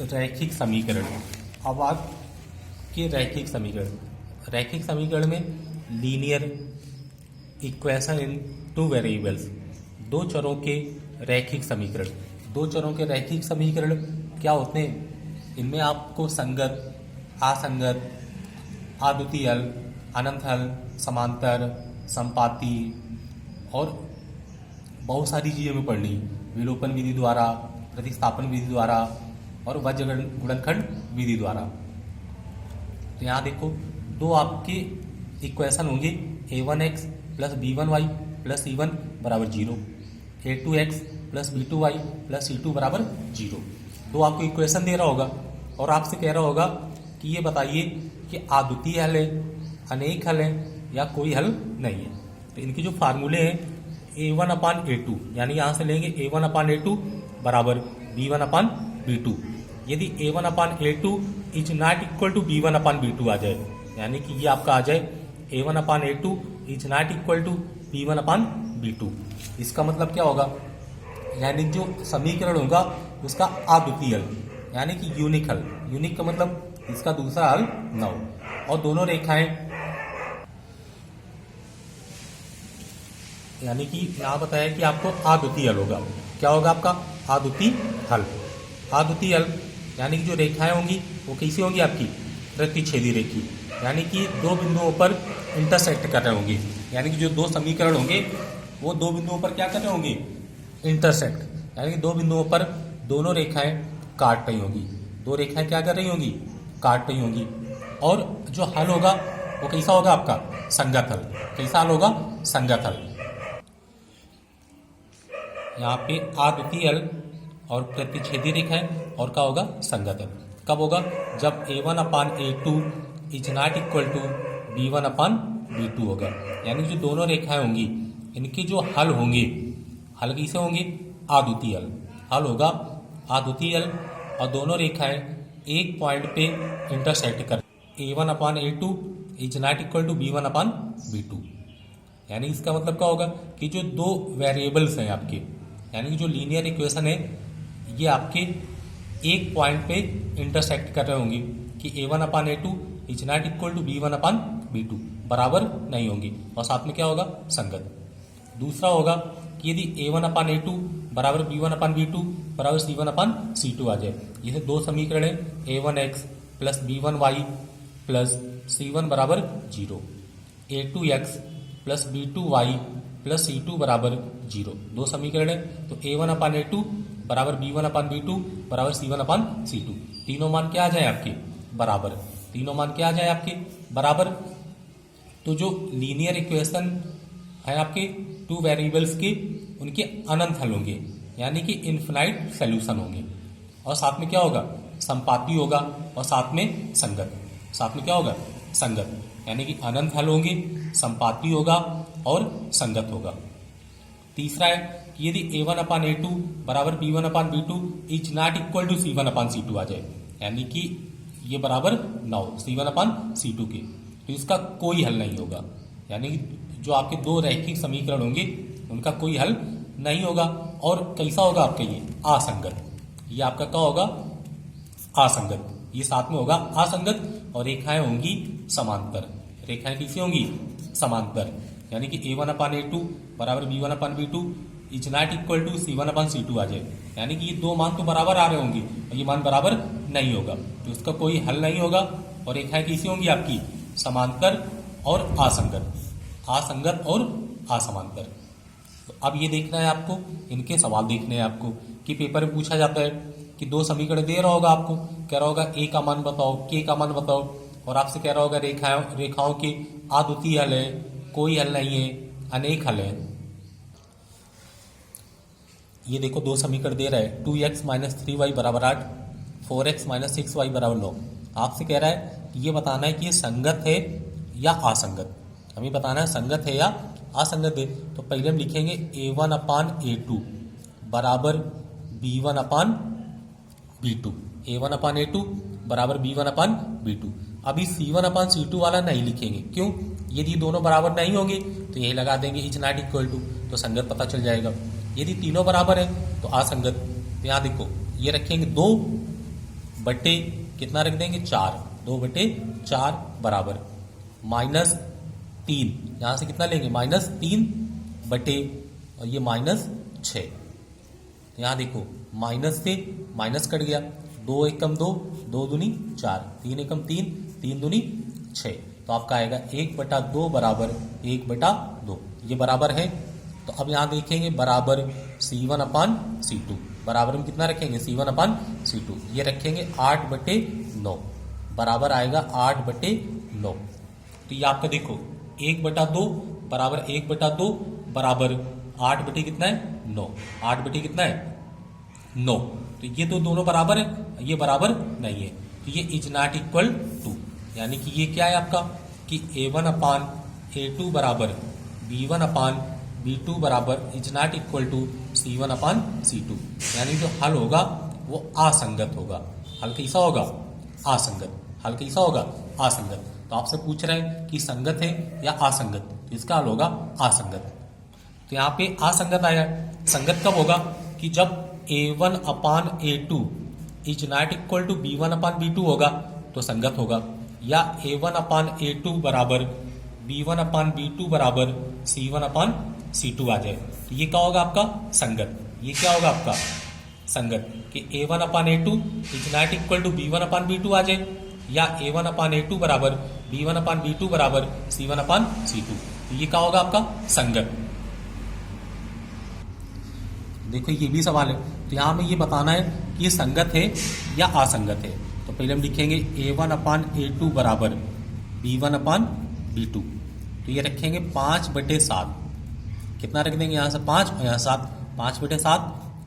रैखिक समीकरण। अब आपके रैखिक समीकरण में linear equation in two variables, दो चरों के रैखिक समीकरण क्या होते हैं? इनमें आपको संगत, असंगत, अद्वितीय हल, अनंत हल, समांतर, संपाती और बहुत सारी चीज़ें में पढ़नी, विलोपन विधि द्वारा, प्रतिस्थापन विधि द्वारा और वज्र गुणनखंड विधि द्वारा। तो यहाँ देखो दो आपके इक्वेशन होंगे, a1x plus b1y plus c1 बराबर 0, a2x plus b2y plus c2 बराबर 0। दो आपको इक्वेशन दे रहा होगा और आपसे कह रहा होगा कि ये बताइए कि अद्वितीय हल है, अनेक हल है या कोई हल नहीं है। तो इनके जो फार्मूले हैं a1/a2, यानी यहाँ से लेंगे a1/a2 बराबर b1/b2। यदि a1/a2 is not equal to b1/b2 आ जाए, यानी कि ये आपका आ जाए a1/a2 is not equal to b1/b2, इसका मतलब क्या होगा? यानी जो समीकरण होगा उसका अद्वितीय हल, यानी कि यूनिक हल। यूनिक का मतलब इसका दूसरा हल न हो, और दोनों रेखाएं, यानी कि यहाँ बताया कि आपको अद्वितीय हल होगा। क्या होगा आपका? अद्वितीय हल। अद्वितीय हल यानी कि जो रेखाएं होंगी वो कैसी होंगी? आपकी प्रतिच्छेदी रेखी, यानी कि दो बिंदुओं पर इंटरसेक्ट कर रहे होंगे। यानी कि जो दो समीकरण होंगे वो दो बिंदुओं पर क्या कर रहे होंगे? इंटरसेक्ट, यानी कि दो बिंदुओं पर दोनों रेखाएं काट रही होंगी। दो रेखाएं क्या कर रही होंगी? काट रही होंगी। और जो हल होगा वो कैसा होगा? आपका संगत हल। कैसा हल होगा? संगत हल। यहाँ पे अद्वितीय हल और प्रतिच्छेदी रेखाएं और क्या होगा? संगत हल। कब होगा? जब a1/a2 is not equal to b1/b2 होगा। यानी जो दोनों रेखाएं होंगी इनके जो हल होंगे, हल कैसे होंगे? अद्वितीय हल। हल होगा अद्वितीय हल और दोनों रेखाएं एक पॉइंट पे इंटरसेक्ट कर, a1/a2 is not equal to b1/b2। यानी इसका मतलब क्या होगा कि जो दो वेरिएबल्स हैं आपके, यानी जो लीनियर इक्वेशन है, ये आपके एक पॉइंट पे इंटरसेक्ट कर रहे होंगे कि a1/a2 is not equal to b1/b2, बराबर नहीं होंगे और साथ में क्या होगा? संगत। दूसरा होगा कि यदि a1/a2 बराबर b1/b2 बराबर c1/c2 आ जाए। ये दो समीकरण है, a1x plus b1y plus c1 बराबर 0, a2x plus b2y plus c2 बराबर 0। दो समीकरण है, तो a1/a2 बराबर b1/b2 बराबर c1/c2। तीनों मान क्या आ जाए आपके? बराबर। तीनों मान क्या आ जाए आपके? बराबर। तो जो लीनियर इक्वेशन है आपके टू वेरिएबल्स के, उनके अनंत हल होंगे, यानी कि इन्फिनाइट सॉल्यूशन होंगे। और साथ में क्या होगा? संपाती होगा और साथ में संगत। साथ में क्या होगा? संगत, यानी कि अनंत हल होंगे, संपाती होगा और संगत होगा। तीसरा है कि यदि a1/a2 बराबर b1/b2 is not equal to c1/c2 आ जाए, यानी कि ये बराबर ना हो c1/c2 के, तो इसका कोई हल नहीं होगा। यानी जो आपके दो रैखिक समीकरण होंगे उनका कोई हल नहीं होगा। और कैसा होगा आपका? ये असंगत। ये आपका क्या होगा? असंगत। ये साथ में होगा असंगत और रेखाएं होंगी समांतर। रेखाएं कैसी होंगी? समांतर, यानी कि a1/a2 बराबर b1/b2 is not equal to c1/c2 आ जाए, यानी कि ये दो मान तो बराबर आ रहे होंगे और ये मान बराबर नहीं होगा, तो इसका कोई हल नहीं होगा। और रेखाएं कैसी होंगी आपकी? समांतर और असंगत। असंगत और असमांतर। तो अब ये देखना है आपको, इनके सवाल देखने हैं आपको कि पेपर में पूछा जाता है कि दो समीकरण दे रहा होगा आपको, कह रहा होगा a का मान बताओ, k का मान बताओ, और आपसे कह रहा होगा रेखाओं के अद्वितीय हल है, कोई हल नहीं है, अनेक हल है। ये देखो दो समीकरण दे रहा है, 2x माइनस 3y बराबर 8, 4x माइनस 6y बराबर 9। आपसे कह रहा है कि ये बताना है कि ये संगत है या असंगत। हमें बताना है संगत है या असंगत है। तो पहले हम लिखेंगे a1/a2 बराबर b1/b2, a1/a2 बराबर b1/b2। अभी c1/c2 वाला नहीं लिखेंगे, क्यों? यदि दोनों बराबर नहीं होंगे तो यही लगा देंगे इज नॉट इक्वल टू, तो संगत पता चल जाएगा। यदि तीनों बराबर है तो असंगत। तो यहाँ देखो ये रखेंगे दो बटे कितना रख देंगे 4, 2/4 बराबर -3, यहाँ से कितना लेंगे -3 बटे और ये -6। यहाँ देखो माइनस से माइनस कट गया, 2 एकम 2, 2 दूनी 4, 3 एकम 3, 3 दूनी 6। तो आपका आएगा 1/2 बराबर 1/2, ये बराबर है। तो अब यहाँ देखेंगे बराबर C1/C2, बराबर में कितना रखेंगे C1/C2, ये रखेंगे 8/9, बराबर आएगा 8/9। तो ये आपका देखो 1/2 बराबर 1/2 बराबर 8 बटे कितना है 9, 8 बटे कितना है 9। तो ये तो दोनों बराबर है, ये बराबर नहीं है, तो ये इज नॉट इक्वल टू, यानी कि ये क्या है आपका कि A1/A2 बराबर B1/B2 बराबर is not equal to C1/C2, यानी जो हल होगा वो असंगत होगा। हल कैसा होगा असंगत, हल कैसा होगा असंगत। तो आपसे पूछ रहे हैं कि संगत है या असंगत, तो इसका हल होगा असंगत। तो यहाँ पे असंगत आया, संगत कब होगा कि जब A1/A2 is not equal to B1/B2 होगा तो संगत होगा, या A1/A2 बराबर B1/B2 बराबर C1/C2 आ जाए, तो ये क्या होगा आपका संगत। ये क्या होगा आपका संगत कि A1/A2 is not equal to B1/B2 आ जाए, या A1/A2 बराबर B1/B2 बराबर C1/C2, तो ये क्या होगा आपका संगत। देखो ये भी सवाल है, तो यहाँ हमें ये बताना है कि ये संगत है या असंगत है। तो पहले हम लिखेंगे A1/A2 बराबर B1/B2, तो ये रखेंगे 5/7, कितना रख देंगे यहाँ से 5 और यहाँ 7, 5/7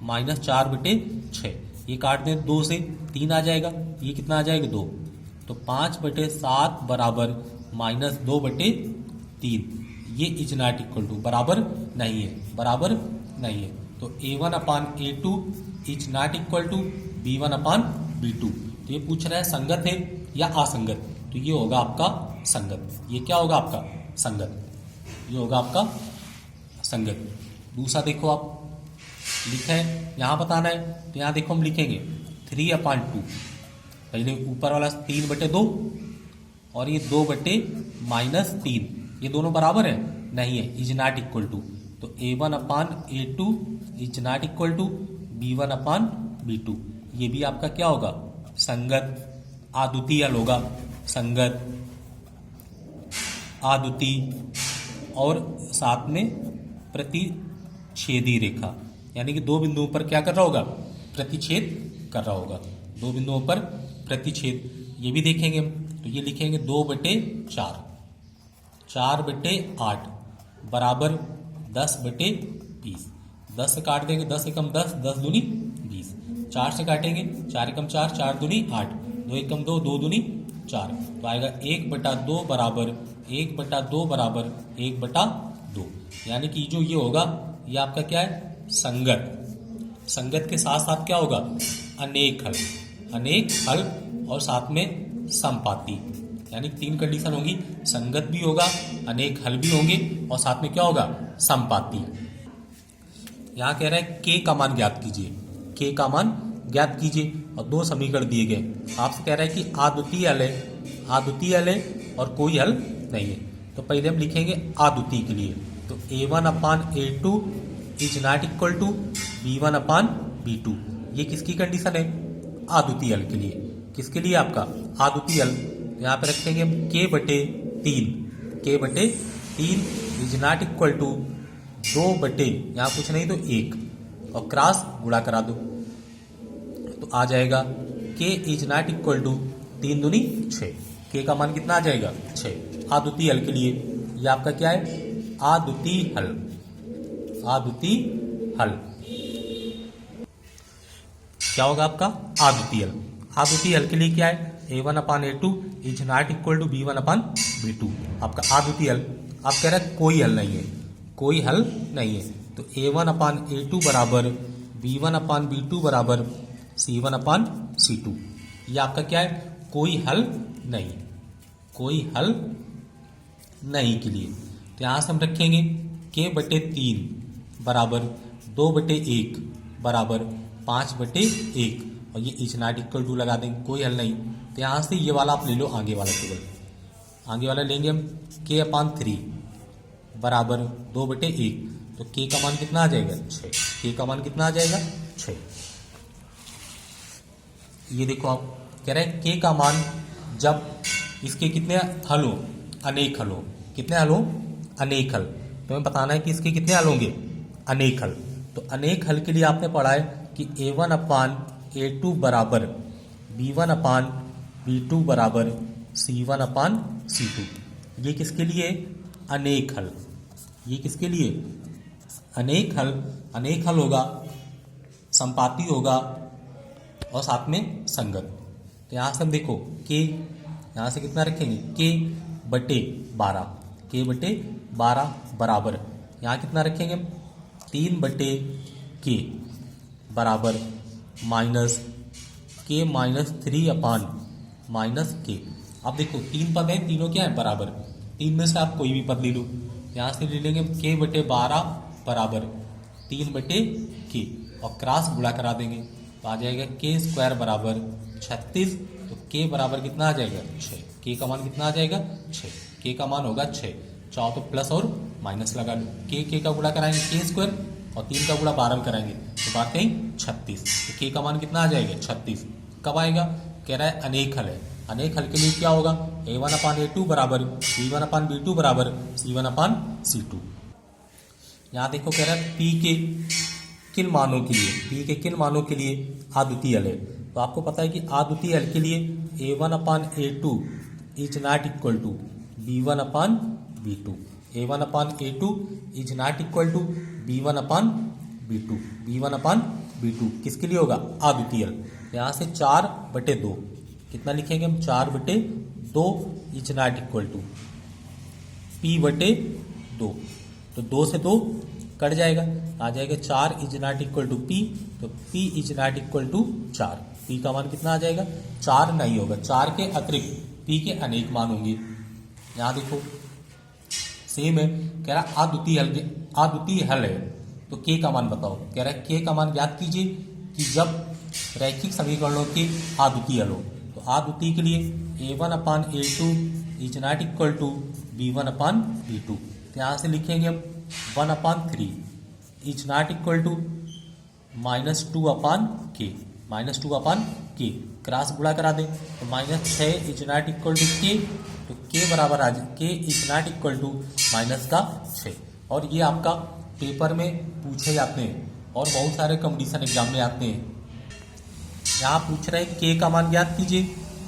-4/6, ये काट दें 2 से 3 आ जाएगा, ये कितना आ जाएगा 2, तो 5/7 बराबर -2/3, ये इज नॉट इक्वल टू बराबर नहीं है, बराबर नहीं है। तो A1/A2 is not equal to B1/B2, तो ये पूछ रहा है संगत है या असंगत, तो ये होगा आपका संगत। ये क्या होगा आपका संगत, ये होगा आपका संगत। दूसरा देखो आप लिखा है, यहाँ बताना है, तो यहाँ देखो हम लिखेंगे 3/2, पहले ऊपर वाला 3/2 और ये 2/-3, ये दोनों बराबर है नहीं है, इज नॉट इक्वल टू, तो A1/A2 is not equal to B1/B2, ये भी आपका क्या होगा संगत, आद्वितीय हल होगा, संगत आद्वितीय और साथ में प्रतिच्छेदी रेखा, यानी कि दो बिंदुओं पर क्या कर रहा होगा प्रतिच्छेद कर रहा होगा, दो बिंदुओं पर प्रतिच्छेद। ये भी देखेंगे हम, तो ये लिखेंगे 2/4, 4/8 बराबर 10/20, 10 से काट देंगे 10 एकम 10, 10 दूनी 20, 4 से काटेंगे 4 एकम 4, 4 दूनी 8, 2 एकम 2, 2 दूनी 4, तो आएगा 1/2 बराबर 1/2 बराबर 1/2, यानी कि जो ये होगा ये आपका क्या है संगत। संगत के साथ साथ क्या होगा अनेक हल, अनेक हल और साथ में समपाती, यानी 3 कंडीशन होगी, संगत भी होगा, अनेक हल भी होंगे और साथ में क्या होगा समपाती। यहाँ कह रहा है k का मान ज्ञात कीजिए, k का मान ज्ञात कीजिए और 2 समीकरण दिए गए। आपसे कह रहा है कि अद्वितीय हल है, अद्वितीय हल है और कोई हल नहीं है। तो पहले हम लिखेंगे अद्वितीय के लिए, तो A1/A2 is not equal to B1/B2, ये किसकी कंडीशन है अद्वितीय हल के लिए। किसके लिए आपका अद्वितीय हल, यहाँ पे रखेंगे हम K/3, K/3 is not equal to 2 यहाँ कुछ नहीं तो 1 और क्रॉस गुणा करा दो, तो आ जाएगा K is not equal to 3 दूनी 6, K का मान कितना आ जाएगा 6, अद्वितीय हल के लिए। ये आपका क्या है अद्वितीय हल, अद्वितीय हल क्या होगा आपका अद्वितीय हल। अद्वितीय हल के लिए क्या है A1/A2 is not equal to B1/B2, आपका अद्वितीय हल। आप कह रहे हैं कोई हल नहीं है, कोई हल नहीं है, तो A1/A2 बराबर B1/B2 बराबर C1/C2, ये आपका क्या है कोई हल नहीं, कोई हल नहीं के लिए। तो यहाँ से हम रखेंगे K/3 बराबर 2/1 बराबर 5/1, और ये इज नॉट इक्वल टू लगा देंगे, कोई हल नहीं। तो यहाँ से ये वाला आप ले लो, आगे वाला केवल, आगे वाला लेंगे हम k/3 बराबर 2/1। तो k का मान कितना आ जाएगा 6, k का मान कितना आ जाएगा 6। ये देखो आप कह रहे हैं k का मान जब इसके कितने हल हो, अनेक हल हो, कितने हल हो, अनेक हल। तो हमें बताना है कि इसके कितने हल होंगे, अनेक हल। तो अनेक हल के लिए आपने पढ़ा है कि a1/a2 बराबर b1/b2 बराबर c1/c2। ये किसके लिए, अनेक हल। ये किसके लिए, अनेक हल। अनेक हल होगा, संपाती होगा और साथ में संगत। तो यहाँ से हम देखो k, यहाँ से कितना रखेंगे k/12, k/12 बराबर यहाँ कितना रखेंगे हम 3/k बराबर -k-3/-k। अब देखो तीन पद हैं, तीनों क्या है बराबर, तीन में से आप कोई भी पद ले लो। यहाँ से ले लेंगे k/12 बराबर 3/k और क्रॉस गुणा करा देंगे तो आ जाएगा k² बराबर 36। तो k बराबर कितना आ जाएगा 6, k का मान कितना आ जाएगा 6, k का मान होगा 6। चाहो तो प्लस और माइनस लगा लो, k का गुणा कराएंगे k² और 3 का गुणा 12 में कराएंगे तो बात कहीं 36। तो k का मान कितना आ जाएगा 36। कब आएगा, कह रहा है अनेक हल है। अनेक हल के लिए क्या होगा, a1/a2 बराबर b1/b2 बराबर c1/c2। यहाँ देखो कह रहा है p के किन मानों के लिए, p के किन मानों के लिए अद्वितीय हल है। तो आपको पता है कि अद्वितीय हल के लिए a1/a2 is not equal to b1/b2, a1/a2 is not equal to b1/b2, b1/b2 किसके लिए होगा, अद्वितीय हल। यहाँ से 4/2 कितना लिखेंगे हम, 4/2 is not equal to p/2। तो 2 से 2 कट जाएगा, आ जाएगा 4 is not equal to p। तो p is not equal to 4, p का मान कितना आ जाएगा 4 नहीं होगा, 4 के अतिरिक्त p के अनेक मान होंगे। यहाँ देखो सेम है, कह रहा अद्वितीय हल है। तो k का मान बताओ, कह रहा है k का मान ज्ञात कीजिए कि जब रैखिक समीकरणों के अद्वितीय हल हो। तो अद्वितीय के लिए a1/a2 is not equal to b1/b2। तो यहाँ से लिखेंगे हम 1/3 is not equal to -2/k, -2/k cross गुणा करा दें तो -6 is not equal to k। तो k बराबर आ जाए k is not equal to -6। और ये आपका पेपर में पूछे जाते हैं और बहुत सारे कंपटीशन एग्जाम में आते हैं। यहाँ पूछ रहे हैं k का मान ज्ञात कीजिए,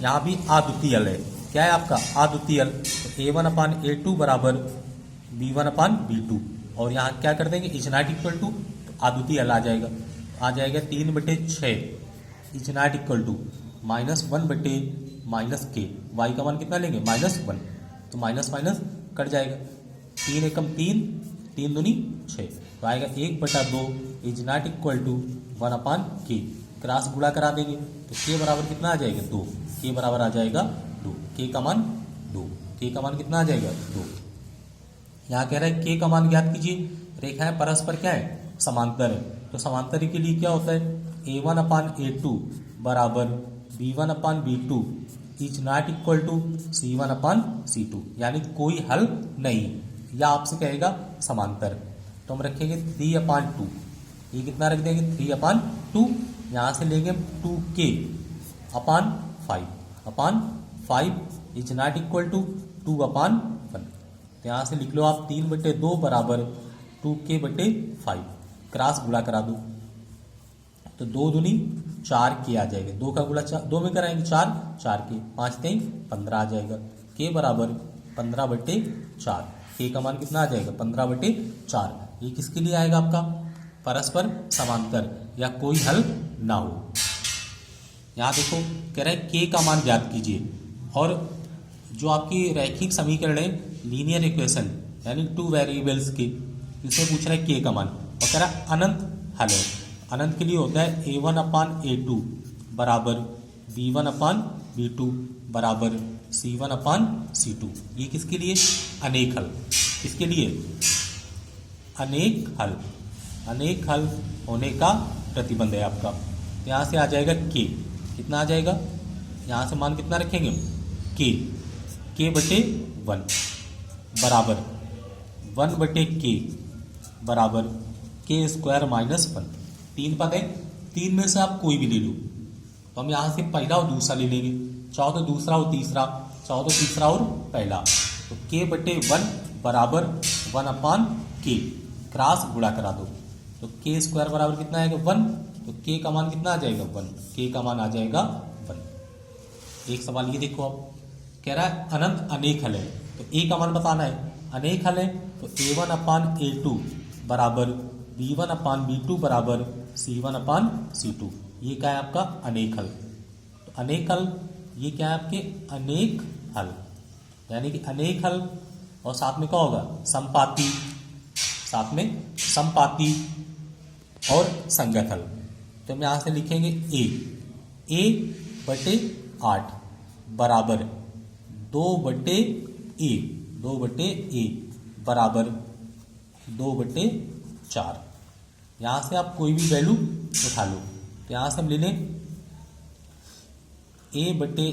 यहाँ भी अद्वितीय हल है। क्या है आपका अद्वितीय हल, तो a1/a2 बराबर b1/b2 और यहाँ क्या कर देंगे इज नॉट इक्वल टू, तो अद्वितीय हल आ जाएगा 3/6 is not equal to -1/-k। y का मान कितना लेंगे -1, तो माइनस माइनस कट जाएगा, 3 एकम 3, 3 दूनी 6, तो आएगा 1/2 is not equal to 1/k। Cross गुणा करा देंगे तो k बराबर कितना आ जाएगा 2, k बराबर आ जाएगा 2, k का मान 2, k का मान कितना आ जाएगा 2। यहाँ कह रहा है k का मान ज्ञात कीजिए, रेखाएं परस्पर क्या है, समांतर है। तो समांतर के लिए क्या होता है, a1/a2 बराबर b1/b2 is not equal to c1/c2, यानी कोई हल नहीं, या आपसे कहेगा समांतर। तो हम रखेंगे 3/2, ये कितना रख देंगे 3/2। यहाँ से लेंगे 2k/5 is not equal to 2/1। तो यहाँ से लिख लो आप 3/2 बराबर 2k/5, क्रॉस गुणा करा दो तो 2 दूनी 4k आ जाएगा, 2 का गुणा 2 में कराएंगे 4, 4k, 5 3 15 आ जाएगा, k बराबर 15/4, k का मान कितना आ जाएगा 15/4। ये किसके लिए आएगा आपका, परस्पर समांतर या कोई हल ना हो। यहाँ देखो कह रहे हैं k का मान ज्ञात कीजिए, और जो आपकी रैखिक समीकरण है लीनियर इक्वेशन यानी 2 वेरिएबल्स के, इसमें पूछ रहा है k का मान और कह रहा है अनंत हल है। अनंत के लिए होता है a1/a2 बराबर b1/b2 बराबर c1/c2। ये किसके लिए, अनेक हल, किसके लिए अनेक हल, अनेक हल होने का प्रतिबंध है आपका। तो यहाँ से आ जाएगा के, कितना आ जाएगा, यहाँ से मान कितना रखेंगे, के बटे 1 बराबर 1 बटे के बराबर के स्क्वायर माइनस 1। 3 पद है, 3 में से आप कोई भी ले लो, तो हम यहाँ से पहला और दूसरा ले लेंगे, चाहो तो दूसरा और तीसरा, चाहो तो तीसरा और पहला। तो के बटे 1 बराबर 1 अपान के, क्रॉस गुणा करा दो, तो के स्क्वायर बराबर कितना आएगा 1, तो के का मान कितना आ जाएगा 1, के का मान आ जाएगा 1। एक सवाल ये देखो, आप कह रहा है अनंत अनेक हल है, तो ए का मान बताना है, अनेक हल है तो a1 अपान a2 बराबर b1 अपान b2 बराबर c1 अपान c2, ये क्या है आपका अनेक हल। तो अनेक हल ये क्या है आपके अनेक हल, यानी कि अनेक हल और साथ में क्या होगा समपाती, साथ में समपाती और संगत हल। तो हम यहाँ से लिखेंगे a बटे 8 बराबर 2 बटे a बराबर 2 बटे 4। यहाँ से आप कोई भी वैल्यू उठा लो, तो यहाँ से हम ले लें a बटे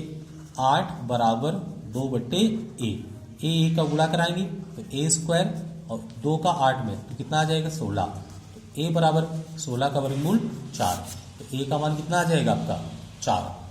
8 बराबर 2 बटे a का गुणा कराएंगे तो a स्क्वायर और 2 का 8 में तो कितना आ जाएगा 16, तो a बराबर 16 का वर्गमूल 4, तो a का मान कितना आ जाएगा आपका 4।